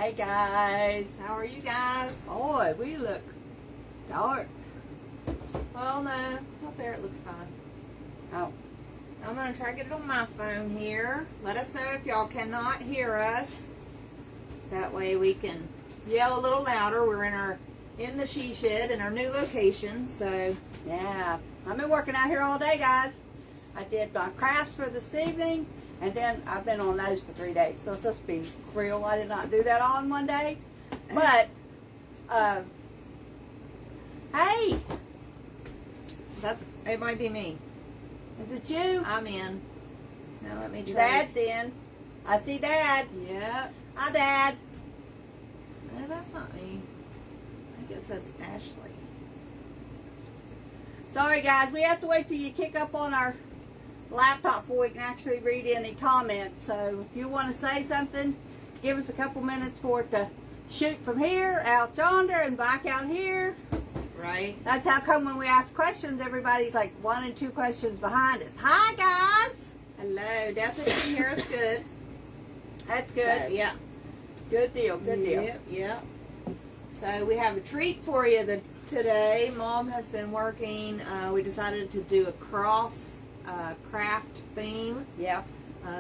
Hey guys. How are you guys? Boy, we look dark. Well, no. Up there it looks fine. Oh. I'm going to try to get it on my phone here. Let us know if y'all cannot hear us. That way we can yell a little louder. We're in the she shed in our new location, so. Yeah. I've been working out here all day, guys. I did my crafts for this evening, and then I've been on those for 3 days. So let's just be real. I did not do that all in one day. But, hey. It might be me. Is it you? I'm in. Now let me try. Dad's in. I see Dad. Yep. Hi, Dad. No, that's not me. I think it says Ashley. Sorry, guys. We have to wait till you kick up on our laptop before we can actually read any comments. So if you want to say something, give us a couple minutes for it to shoot from here, out yonder, and back out here. Right. That's how come when we ask questions, everybody's like 1 and 2 questions behind us. Hi, guys. Hello. That's it. You can hear us good. That's good. So, yeah. Good deal. Good deal. Yep. So we have a treat for you today. Mom has been working. We decided to do a cross craft theme. Yeah.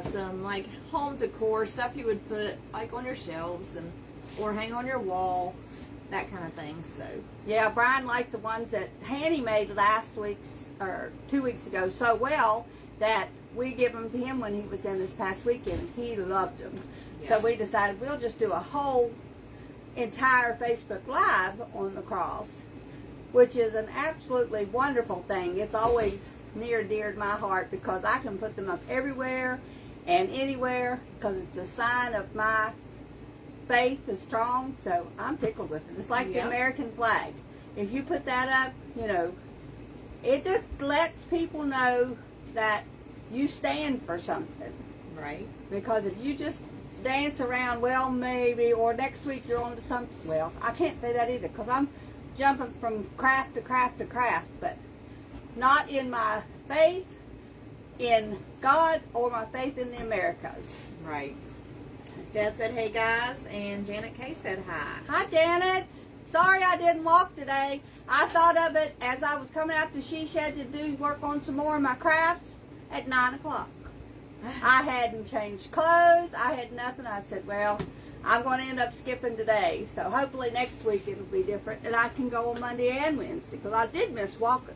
Some like home decor stuff you would put like on your shelves or hang on your wall, that kind of thing. So yeah, Brian liked the ones that Hanny made last week's or 2 weeks ago so well that we give them to him when he was in this past weekend. He loved them. Yeah. So we decided we'll just do a whole entire Facebook Live on the cross, which is an absolutely wonderful thing. It's always near and dear to my heart because I can put them up everywhere and anywhere because it's a sign of my faith is strong. So I'm tickled with it. It's like the American flag. If you put that up, you know, it just lets people know that you stand for something. Right. Because if you just dance around, well, maybe, or next week you're on to something, well, I can't say that either because I'm jumping from craft to craft to craft, but not in my faith in God or my faith in the Americas. Right. Dad said, hey guys, and Janet Kay said hi. Hi, Janet. Sorry I didn't walk today. I thought of it as I was coming out the she shed to do work on some more of my crafts at 9 o'clock. I hadn't changed clothes. I had nothing. I said, well, I'm going to end up skipping today. So hopefully next week it'll be different. And I can go on Monday and Wednesday because I did miss walking.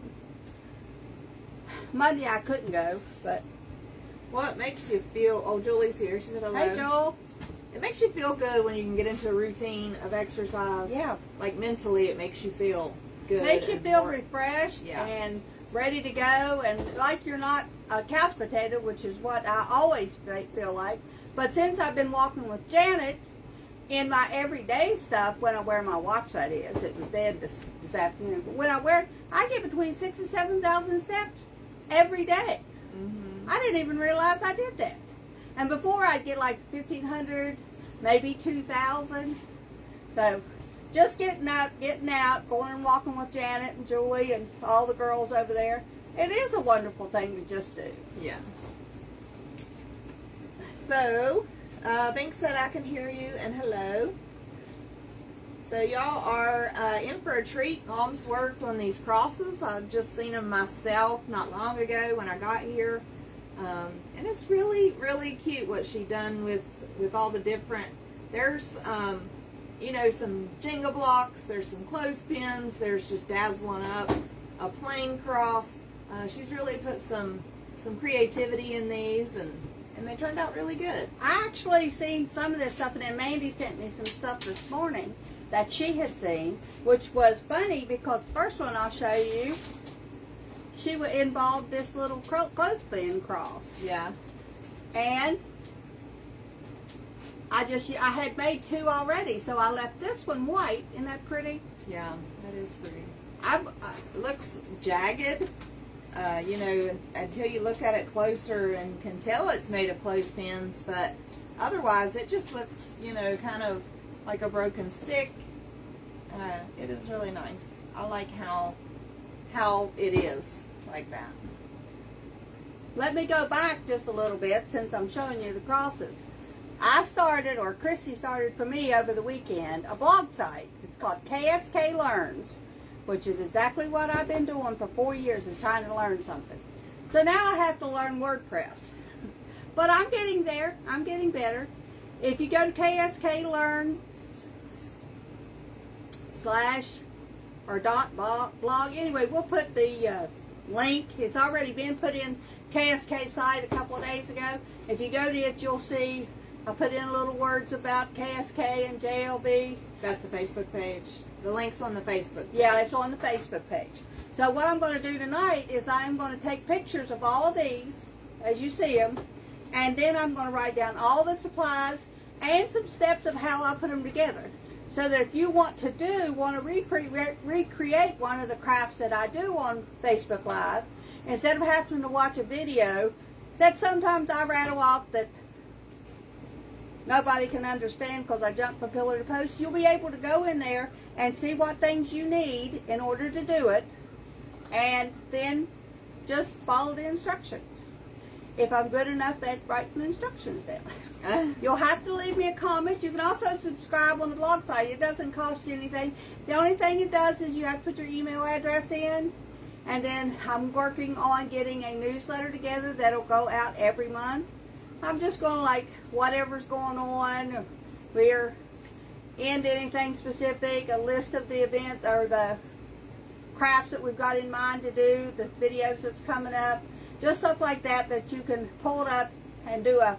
Monday I couldn't go, but. What makes you feel, oh, Julie's here. She said hello. Hey, Joel. It makes you feel good when you can get into a routine of exercise. Yeah. Like mentally it makes you feel good. Makes you feel refreshed and ready to go, and like you're not a couch potato, which is what I always feel like. But since I've been walking with Janet in my everyday stuff, when I wear my watch, that is, it was dead this afternoon, but when I wear it, I get between 6,000 and 7,000 steps every day. Mm-hmm. I didn't even realize I did that. And before I'd get like 1,500, maybe 2,000. So just getting out, going and walking with Janet and Julie and all the girls over there. It is a wonderful thing to just do. Yeah. So, Bink said I can hear you and hello. So y'all are in for a treat. Mom's worked on these crosses. I've just seen them myself not long ago when I got here. And it's really, really cute what she done with all the different, there's, you know, some Jenga blocks, there's some clothespins, there's just dazzling up a plain cross. She's really put some creativity in these, and they turned out really good. I actually seen some of this stuff, and then Mandy sent me some stuff this morning that she had seen, which was funny because the first one I'll show you, she involved this little clothespin cross. Yeah. And I had made 2 already, so I left this one white. Isn't that pretty? Yeah, that is pretty. It looks jagged, you know, until you look at it closer and can tell it's made of clothespins, but otherwise it just looks, you know, kind of like a broken stick. It is really nice. I like how it is like that. Let me go back just a little bit since I'm showing you the crosses. I started, or Christy started for me over the weekend, a blog site. It's called KSK Learns, which is exactly what I've been doing for 4 years, is trying to learn something. So now I have to learn WordPress. But I'm getting there. I'm getting better. If you go to KSK Learn / or .blog, anyway, we'll put the link. It's already been put in KSK site a couple of days ago. If you go to it, you'll see I put in little words about KSK and JLB. That's the Facebook page. The link's on the Facebook page. Yeah, it's on the Facebook page. So what I'm going to do tonight is I'm going to take pictures of all of these as you see them, and then I'm going to write down all the supplies and some steps of how I put them together. So that if you want to recreate one of the crafts that I do on Facebook Live, instead of having to watch a video that sometimes I rattle off that nobody can understand because I jump from pillar to post, you'll be able to go in there and see what things you need in order to do it, and then just follow the instructions. If I'm good enough at writing the instructions down. You'll have to leave me a comment. You can also subscribe on the blog site. It doesn't cost you anything. The only thing it does is you have to put your email address in, and then I'm working on getting a newsletter together that'll go out every month. I'm just going to, like, whatever's going on, we're into anything specific, a list of the events or the crafts that we've got in mind to do, the videos that's coming up, just stuff like that that you can pull it up and do a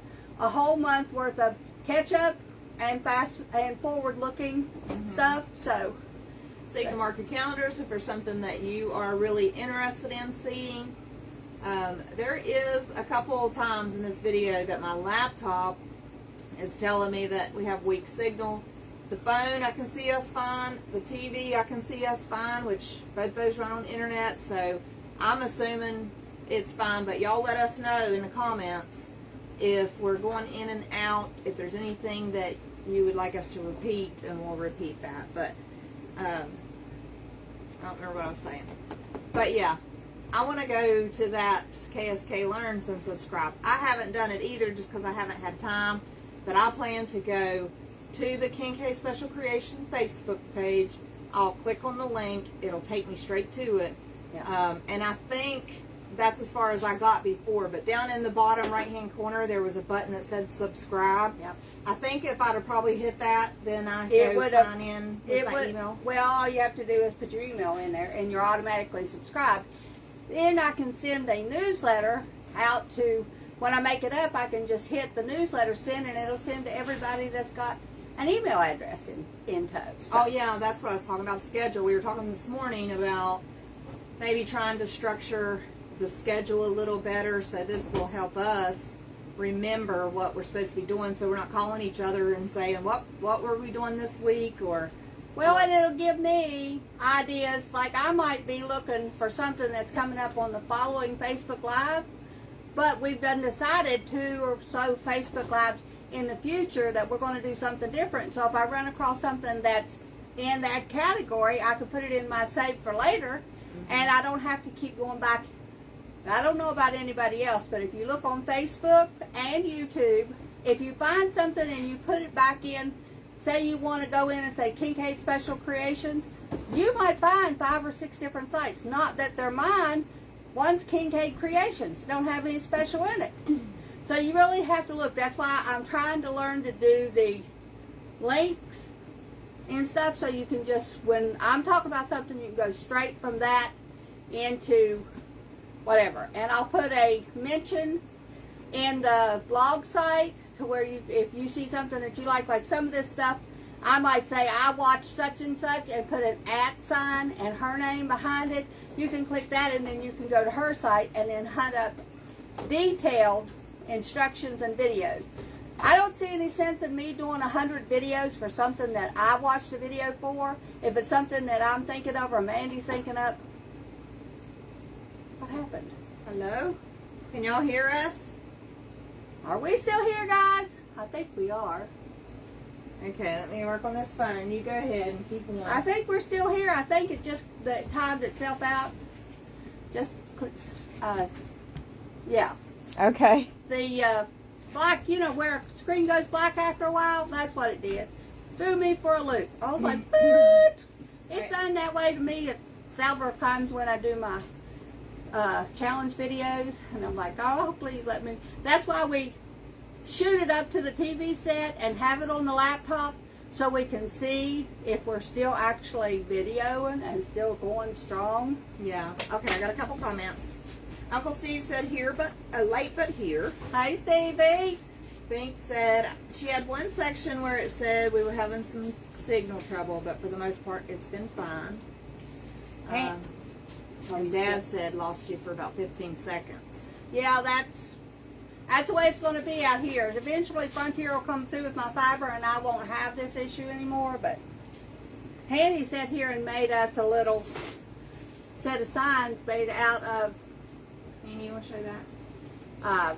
whole month worth of catch up and fast and forward looking stuff. So you can mark your calendars if there's something that you are really interested in seeing. There is a couple of times in this video that my laptop is telling me that we have weak signal. The phone, I can see us fine. The TV, I can see us fine, which both those run on the internet, so I'm assuming it's fine. But y'all let us know in the comments if we're going in and out, if there's anything that you would like us to repeat, and we'll repeat that. But I don't remember what I was saying. But yeah, I want to go to that KSK Learns and subscribe. I haven't done it either just because I haven't had time, but I plan to go to the King K Special Creation Facebook page. I'll click on the link. It'll take me straight to it. Yeah. And I think that's as far as I got before, but down in the bottom right hand corner there was a button that said subscribe. Yep. I think if I'd have probably hit that, then I go sign in with my email. Well, all you have to do is put your email in there and you're automatically subscribed. Then I can send a newsletter out to, when I make it up, I can just hit the newsletter send, and it'll send to everybody that's got an email address in tow. So, oh yeah, that's what I was talking about, schedule. We were talking this morning about maybe trying to structure the schedule a little better, so this will help us remember what we're supposed to be doing, so we're not calling each other and saying, what were we doing this week? Or well, and it'll give me ideas. Like, I might be looking for something that's coming up on the following Facebook Live, but we've done decided 2 or so Facebook Lives in the future that we're going to do something different. So if I run across something that's in that category, I can put it in my save for later, and I don't have to keep going back. I don't know about anybody else, but if you look on Facebook and YouTube, if you find something and you put it back in, say you want to go in and say Kincaid Special Creations, you might find 5 or 6 different sites. Not that they're mine. One's Kincaid Creations. Don't have any special in it. So you really have to look. That's why I'm trying to learn to do the links and stuff, so you can just, when I'm talking about something, you can go straight from that into whatever. And I'll put a mention in the blog site to where you, if you see something that you like some of this stuff, I might say I watch such and such and put an @ sign and her name behind it. You can click that, and then you can go to her site and then hunt up detailed instructions and videos. I don't see any sense in me doing 100 videos for something that I watched a video for. If it's something that I'm thinking of or Mandy's thinking of. What happened? Hello? Can y'all hear us? Are we still here, guys? I think we are. Okay, let me work on this phone. You go ahead and keep going. I think we're still here. I think it just that timed itself out. Just clicks. Yeah. Okay. The black, you know, where screen goes black after a while? That's what it did. Threw me for a loop. I was like, what? It's done that way to me at several times when I do my challenge videos. And I'm like, oh, please let me. That's why we shoot it up to the TV set and have it on the laptop so we can see if we're still actually videoing and still going strong. Yeah. Okay, I got a couple comments. Uncle Steve said here, but late but here. Hey, Stevie. Bink said she had one section where it said we were having some signal trouble, but for the most part, it's been fine. Hey. And Dad said lost you for about 15 seconds. Yeah, that's the way it's going to be out here. Eventually, Frontier will come through with my fiber, and I won't have this issue anymore. But Handy sat here and made us a little set of signs made out of. Annie, you want to show that?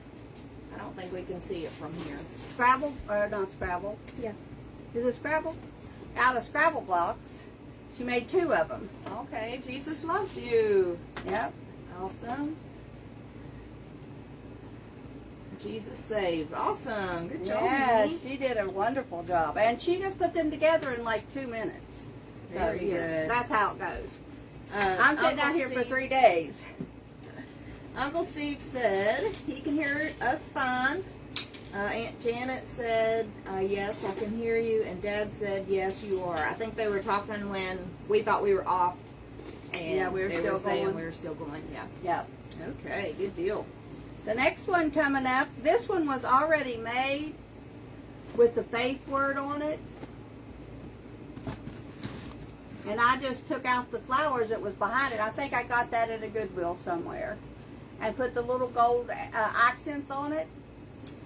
I don't think we can see it from here. Scrabble, or not Scrabble. Yeah, is it Scrabble? Out of Scrabble blocks. She made 2 of them. Okay, Jesus loves you. Yep. Awesome. Jesus saves. Awesome. Good job. Yeah, Minnie. she did a wonderful job. And she just put them together in like 2 minutes. Very good. That's how it goes. I'm sitting Uncle out here for Steve- 3 days. Uncle Steve said he can hear us fine. Aunt Janet said, yes, I can hear you. And Dad said, yes, you are. I think they were talking when we thought we were off. And Yeah, we were they still were saying going. we were still going. Yeah. Yep. Okay, good deal. The next one coming up, this one was already made with the faith word on it. And I just took out the flowers that was behind it. I think I got that at a Goodwill somewhere. And put the little gold accents on it.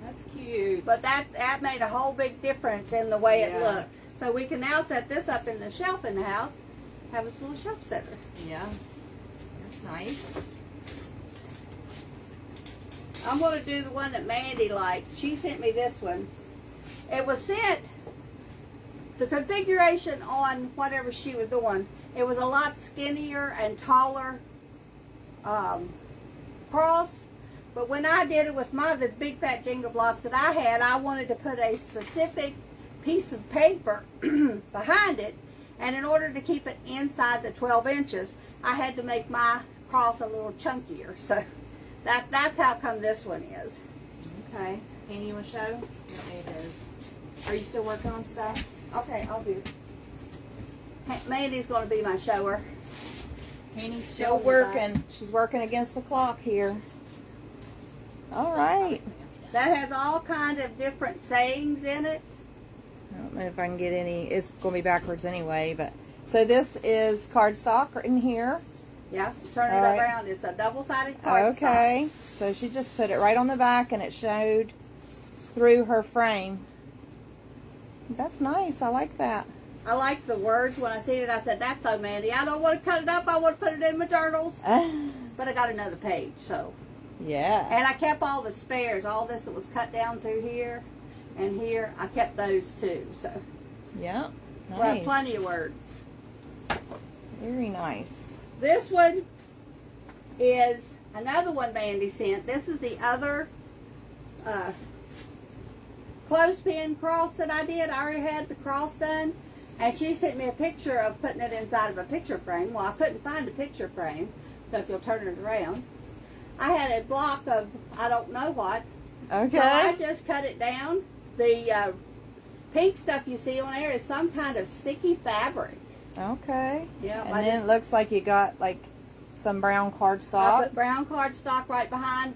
That's cute. But that made a whole big difference in the way it Yeah. looked. So we can now set this up in the shelf in the house. Have this little shelf setter. Yeah. That's nice. I'm going to do the one that Mandy liked. She sent me this one. It was sent, the configuration on whatever she was doing, it was a lot skinnier and taller cross. But when I did it with the big fat jingle blocks that I had, I wanted to put a specific piece of paper behind it. And in order to keep it inside the 12 inches, I had to make my cross a little chunkier. So that's how come this one is. Okay. Annie, you want to show? You want me to? Are you still working on stuff? Okay, I'll do. Mandy's going to be my shower. Annie's still working. She's working against the clock here. All right. That has all kind of different sayings in it. I don't know if I can get any. It's going to be backwards anyway. But so this is cardstock in here. Yeah, turn it All right. around. It's a double-sided cardstock. Okay. So she just put it right on the back, and it showed through her frame. That's nice. I like that. I like the words. When I seen it, I said, that's so Mandy. I don't want to cut it up. I want to put it in my journals. But I got another page, so. Yeah. And I kept all the spares. All this that was cut down through here and here, I kept those too. So Yeah. we have Nice. plenty of words. Very nice. This one is another one Mandy sent. This is the other clothespin cross that I did. I already had the cross done. And she sent me a picture of putting it inside of a picture frame. Well, I couldn't find a picture frame. So if you'll turn it around. I had a block of I don't know what. Okay. So I just cut it down. The pink stuff you see on there is some kind of sticky fabric. Okay. Yeah, And then it looks like you got like some brown I cardstock. put brown cardstock right behind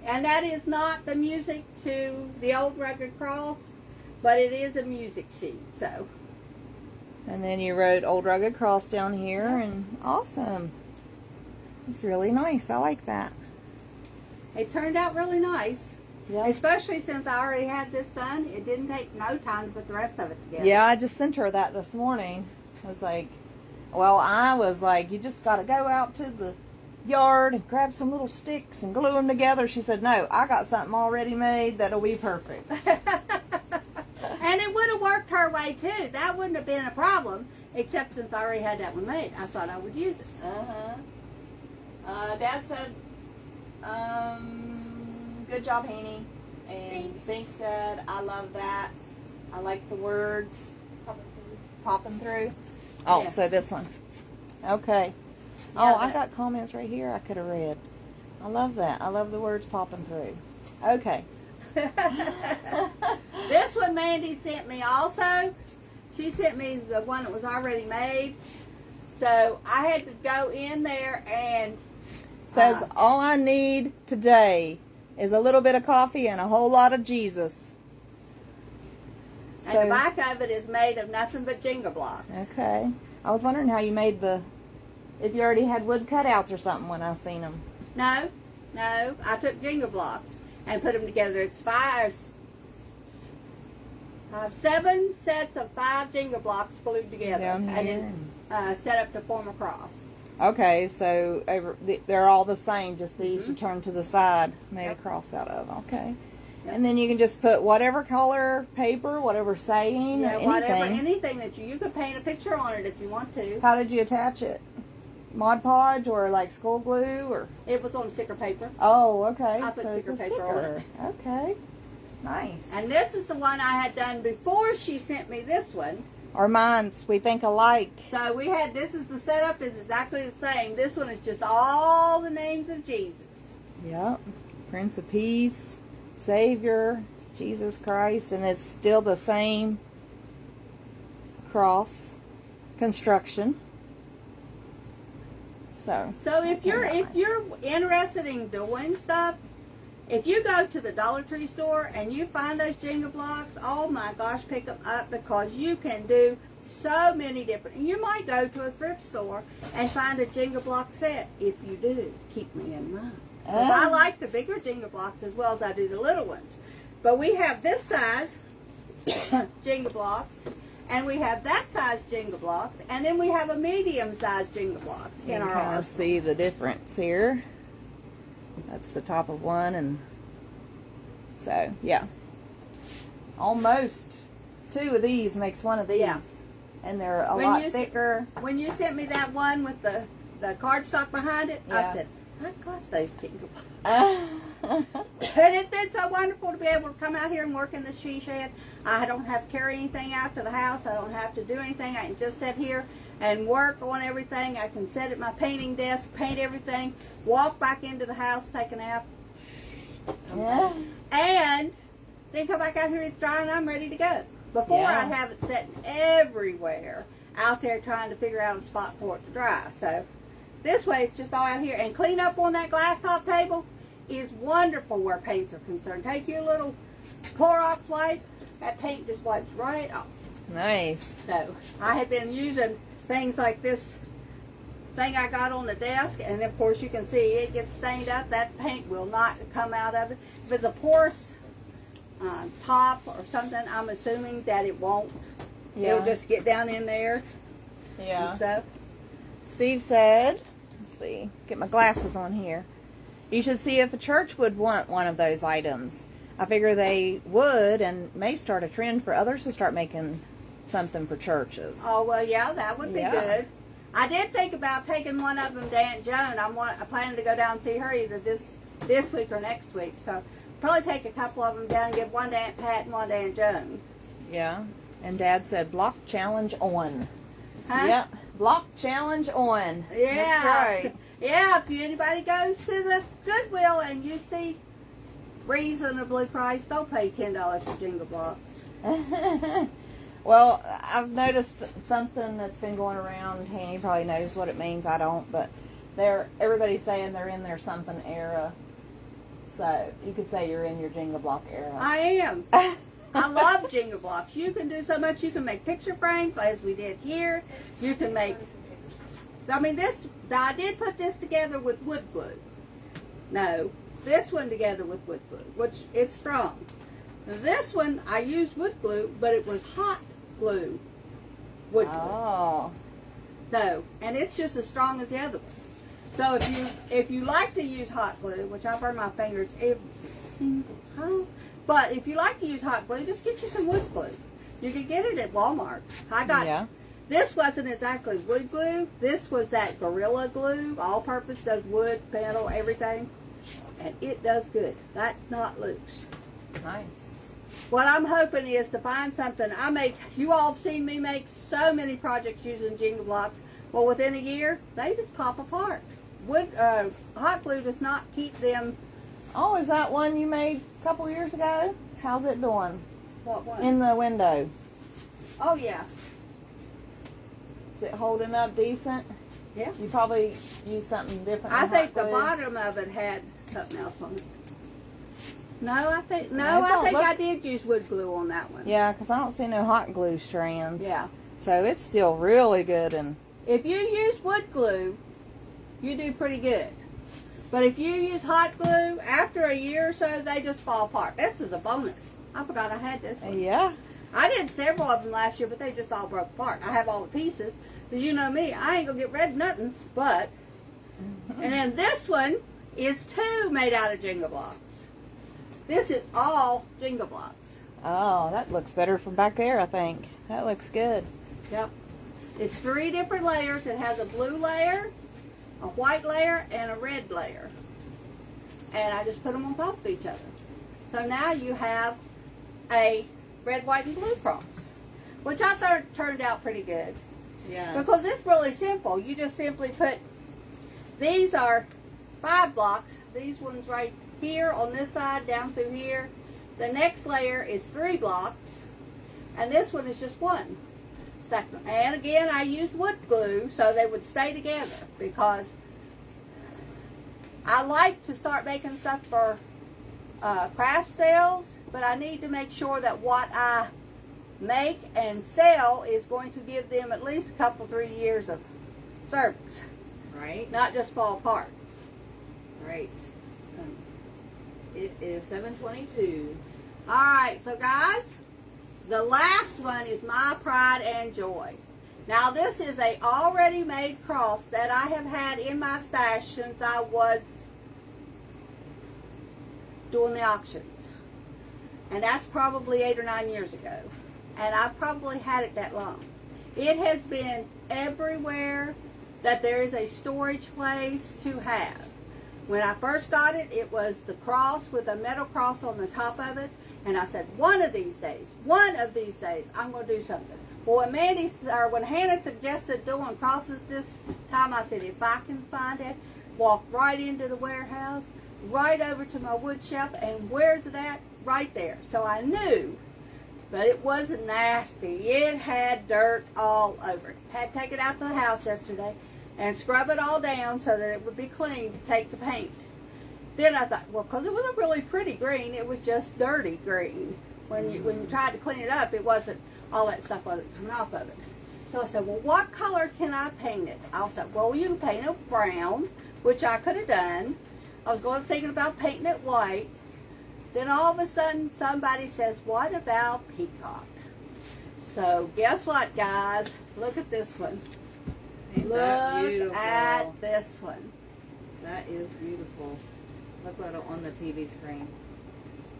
and that is not the music to the Old Rugged Cross, but it is a music sheet. So. And then you wrote Old Rugged Cross down here, and awesome. It's really nice. I like that. It turned out really nice. Yeah. Especially since I already had this done. It didn't take no time to put the rest of it together. Yeah, I just sent her that this morning. I was like, you just got to go out to the yard and grab some little sticks and glue them together. She said, no, I got something already made that'll be perfect. And it would have worked her way too. That wouldn't have been a problem. Except since I already had that one made. I thought I would use it. Dad said, good job, Haney. And Bink said, I love that. I like the words. Popping through. Oh, Yeah. so this one. Okay. Yeah, Oh, I that- got comments right here I could have read. I love that. I love the words popping through. Okay. This one Mandy sent me also. She sent me the one that was already made. So I had to go in there and Says, all I need today is a little bit of coffee and a whole lot of Jesus. and the back of it is made of nothing but Jenga blocks. Okay. I was wondering how you made if you already had wood cutouts or something when I seen them. No, I took Jenga blocks and put them together. It's 7 sets of 5 Jenga blocks glued together Down and here. then set up to form a cross. Okay, so they're all the same, just these you turn to the side, made a cross out of. Okay. Yep. And then you can just put whatever color paper, whatever saying, Yeah, or whatever, anything. anything that you could paint a picture on it if you want to. How did you attach it? Mod Podge or like school glue or? It was on sticker paper. Oh, okay. I put so sticker it's a paper on it. Okay. Nice. And this is the one I had done before she sent me this one. Our minds, we think alike. So this is the setup is exactly the same. This one is just all the names of Jesus. Yep. Prince of Peace, Savior, Jesus Christ, and it's still the same cross construction. So if you're interested in doing stuff, if you go to the Dollar Tree store and you find those Jenga blocks, oh my gosh, pick them up because you can do so many different. You might go to a thrift store and find a Jenga block set. If you do, keep me in mind. 'Cause I like the bigger Jenga blocks as well as I do the little ones. But we have this size Jenga blocks, and we have that size Jenga blocks, and then we have a medium-sized Jenga blocks in our kind of arsenal. see the difference here. That's the top of one, and so yeah, almost 2 of these makes one of these, Yeah. and they're a When lot you thicker. When you sent me that one with the cardstock behind it, Yeah. I said, I got those Jenga blocks. And it's been so wonderful to be able to come out here and work in the she shed. I don't have to carry anything out to the house. I don't have to do anything. I can just sit here and work on everything. I can sit at my painting desk, paint everything, walk back into the house, take a nap, Yeah. and then come back out here, it's dry, and I'm ready to go. Before, Yeah. I'd have it sitting everywhere out there trying to figure out a spot for it to dry. So this way, it's just all out here. And clean up on that glass top table is wonderful where paints are concerned. Take your little Clorox wipe, that paint just wipes right off. Nice. So I have been using things like this thing I got on the desk, and of course you can see it gets stained up. That paint will not come out of it. If it's a porous top or something, I'm assuming that it won't. Yeah. It'll just get down in there Yeah. and stuff. Steve said, let's see, get my glasses on here. You should see if a church would want one of those items. I figure they would, and may start a trend for others to start making something for churches. Oh, well, yeah, that would be Yeah. good. I did think about taking one of them to Aunt Joan. I'm planning to go down and see her either this week or next week. So probably take a couple of them down and give one to Aunt Pat and one to Aunt Joan. Yeah. And Dad said, block challenge on. Huh? Yep. Block challenge on. Yeah. That's right. Yeah, if anybody goes to the Goodwill and you see reasonably priced, don't pay $10 for Jenga blocks. Well, I've noticed something that's been going around. Hanny probably knows what it means. I don't, but everybody's saying they're in their something era. So you could say you're in your Jenga block era. I am. I love Jenga blocks. You can do so much. You can make picture frames, as we did here. You can make. I mean, I did put this together with wood glue. No, this one together with wood glue, which it's strong. This one I used wood glue, but it was hot glue. Wood glue. Oh. So, and it's just as strong as the other one. So if you like to use hot glue, which I burn my fingers every single time, but if you like to use hot glue, just get you some wood glue. You can get it at Walmart. Yeah. This wasn't exactly wood glue. This was that Gorilla Glue, all-purpose, does wood, metal, everything, and it does good. That's not loose. Nice. What I'm hoping is to find something. You all have seen me make so many projects using Jingle blocks. Well, within a year, they just pop apart. Hot glue does not keep them. Oh, is that one you made a couple years ago? How's it doing? What one? In the window. Oh, yeah. Is it holding up decent? Yeah. You probably used something different. I than think hot the glue. bottom of it had something else on it. No, I think look- I did use wood glue on that one. Yeah, because I don't see no hot glue strands. Yeah. So it's still really good. And If you use wood glue, you do pretty good. But if you use hot glue, after a year or so, they just fall apart. This is a bonus. I forgot I had this one. yeah. I did several of them last year, but they just all broke apart. I have all the pieces. Because you know me, I ain't going to get rid of nothing. But, and then this one is too made out of Jingle blocks. This is all Jingle blocks. Oh, that looks better from back there, I think. That looks good. Yep. It's 3 different layers. It has a blue layer, a white layer, and a red layer. And I just put them on top of each other. So now you have a red, white, and blue cross, which I thought turned out pretty good. Yeah. Because it's really simple. You just simply put, these are 5 blocks. These ones right here on this side down through here. The next layer is 3 blocks. And this one is just 1. And again, I used wood glue so they would stay together, because I like to start making stuff for craft sales, but I need to make sure that what I make and sell is going to give them at least a couple, 3 years of service, Right. not just fall apart. Right. It is 7:22. All right, so guys, the last one is my pride and joy. Now this is a already made cross that I have had in my stash since I was doing the auctions. And that's probably 8 or 9 years ago. And I've probably had it that long. It has been everywhere that there is a storage place to have. When I first got it, it was the cross with a metal cross on the top of it. And I said, one of these days, I'm going to do something. Well, when Hannah suggested doing crosses this time, I said, if I can find it, walk right into the warehouse, right over to my wood shelf, and where's it at? Right there. So I knew, but it wasn't nasty. It had dirt all over it. Had to take it out to the house yesterday and scrub it all down so that it would be clean to take the paint. Then I thought, well, because it wasn't really pretty green, it was just dirty green. When you tried to clean it up, it wasn't, all that stuff wasn't coming off of it. So I said, well, what color can I paint it? I said, well, you can paint it brown, which I could have done. I was thinking about painting it white. Then all of a sudden, somebody says, what about peacock? So guess what, guys? Look at this one. Ain't that beautiful? Look at this one. That is beautiful. Look at it on the TV screen.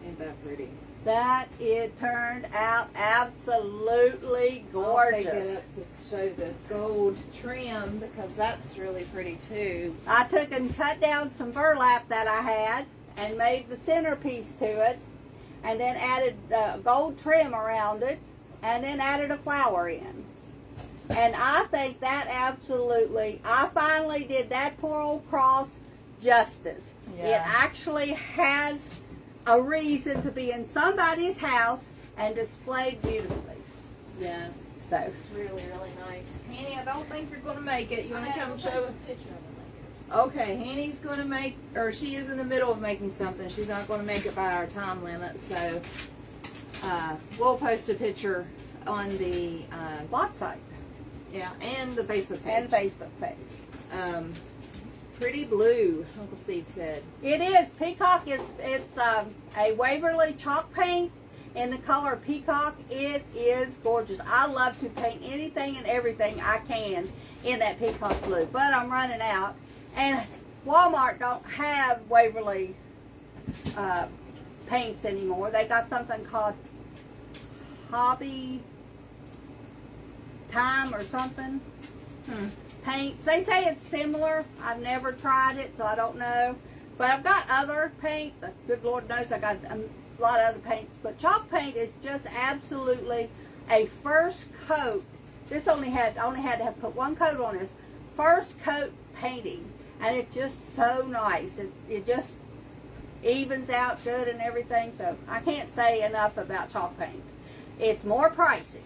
Ain't that pretty? That it turned out absolutely gorgeous. I'll take it up to show the gold trim, because that's really pretty too. I took and cut down some burlap that I had and made the centerpiece to it, and then added gold trim around it, and then added a flower in. And I think that I finally did that poor old cross justice. Yeah. It actually has a reason to be in somebody's house and displayed beautifully. Yes. So, It's really, really nice. Hanny, I don't think you're going to make it. You want to come show a picture of it later. Okay, Hanny's going to make, or she is in the middle of making something. She's not going to make it by our time limit, so we'll post a picture on the blog site yeah, and the Facebook page. and Facebook page. Pretty blue, Uncle Steve said. It is. Peacock it's a Waverly chalk paint in the color peacock. It is gorgeous. I love to paint anything and everything I can in that peacock blue, but I'm running out. And Walmart don't have Waverly paints anymore. They got something called Hobby Time or something. Paints. They say it's similar. I've never tried it, so I don't know. But I've got other paints. Good Lord knows I got a lot of other paints, but chalk paint is just absolutely a first coat. This only had to have put one coat on this first coat painting, and it's just so nice. It just evens out good and everything. So I can't say enough about chalk paint. It's more pricey,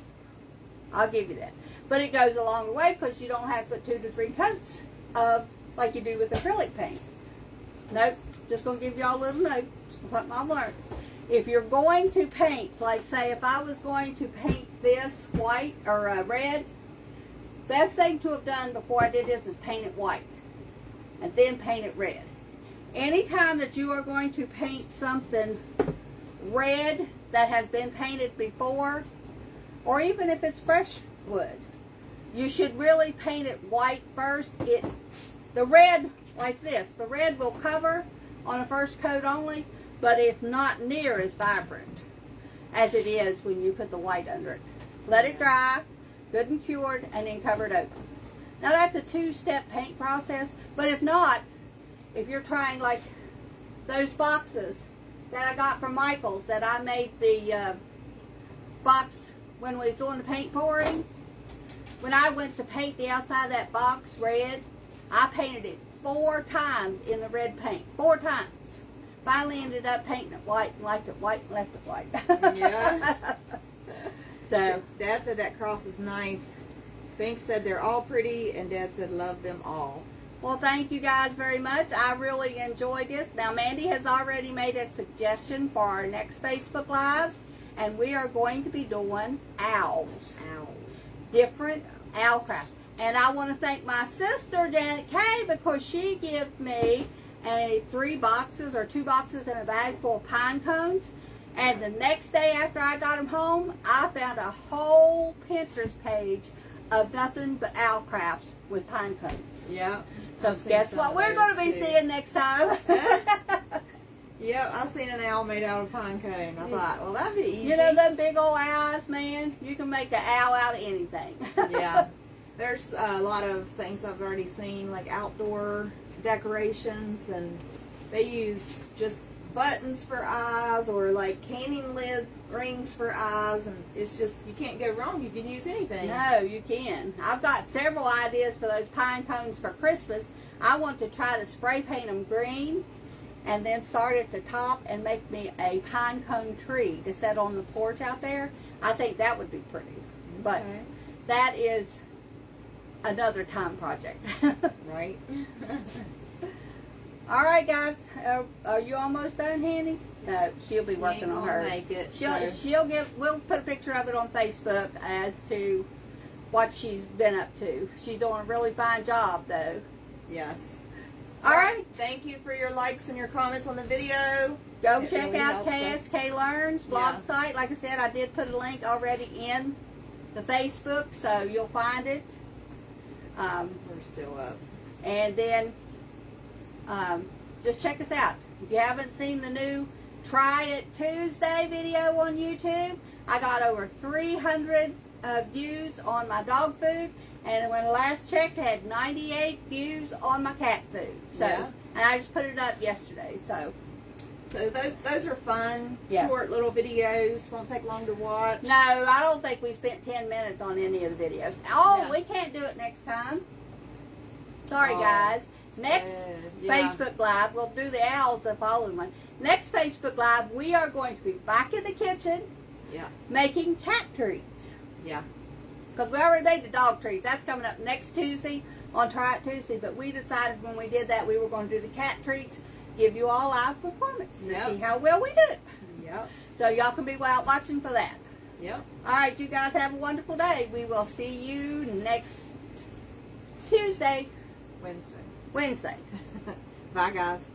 I'll give you that, but it goes a longer way because you don't have to put 2 to 3 coats of like you do with acrylic paint. Nope, just gonna give y'all a little note, something I've learned. If you're going to paint, like say if I was going to paint this white or red, best thing to have done before I did this is paint it white and then paint it red. Anytime that you are going to paint something red that has been painted before, or even if it's fresh wood, you should really paint it white first. The red, like this, the red will cover on a first coat only, but it's not near as vibrant as it is when you put the white under it. Let it dry, good and cured, and then cover it over. Now that's a 2-step paint process, but if not, if you're trying like those boxes that I got from Michael's, that I made the box when we was doing the paint pouring, when I went to paint the outside of that box red, I painted it 4 times in the red paint, 4 times. Finally ended up painting it white and liked it white and left it white. Yeah. So Dad said that cross is nice. Bink said they're all pretty, and Dad said love them all. well, thank you guys very much. I really enjoyed this. Now, Mandy has already made a suggestion for our next Facebook Live, and we are going to be doing owls. Ow. Different owl crafts. And I want to thank my sister, Janet Kay, because she gave me 3 boxes or 2 boxes and a bag full of pine cones. And the next day after I got them home, I found a whole Pinterest page of nothing but owl crafts with pine cones. Yeah. So guess what we're going to be seeing next time? Yep, I seen an owl made out of pine cone. I thought, well, that'd be easy. You know them big old owls, man? You can make an owl out of anything. Yeah. There's a lot of things I've already seen, like outdoor decorations, and they use just buttons for eyes or like canning lid rings for eyes, and it's just, you can't go wrong. You can use anything. No, you can. I've got several ideas for those pine cones for Christmas. I want to try to spray paint them green and then start at the top and make me a pine cone tree to set on the porch out there. I think that would be pretty. But Okay. that is another time project. Right. All right, guys. Are you almost done, Handy? No, she'll be working Ain't on gonna hers. make it, We'll put a picture of it on Facebook as to what she's been up to. She's doing a really fine job, though. Yes. All right. Thank you for your likes and your comments on the video. Go It check really out helps us. KSK Learns blog Yeah. site. Like I said, I did put a link already in the Facebook, so you'll find it. We're still up. And then just check us out. If you haven't seen the new Try It Tuesday video on YouTube, I got over 300 views on my dog food, and when I last checked, I had 98 views on my cat food. So, Yeah. and I just put it up yesterday. So those are fun, Yeah. short little videos. Won't take long to watch. no, I don't think we spent 10 minutes on any of the videos. Oh, Yeah. we can't do it next time. Sorry, Oh, guys. Next yeah. Facebook Live, we'll do the owls the following one. Next Facebook Live, we are going to be back in the kitchen Yeah. making cat treats. Yeah. Because we already made the dog treats. That's coming up next Tuesday on Try It Tuesday. But we decided when we did that, we were going to do the cat treats, give you all live performance Yep. to see how well we do. Yep. So y'all can be out watching for that. Yep. All right, you guys have a wonderful day. We will see you next Wednesday. Wednesday. Bye, guys.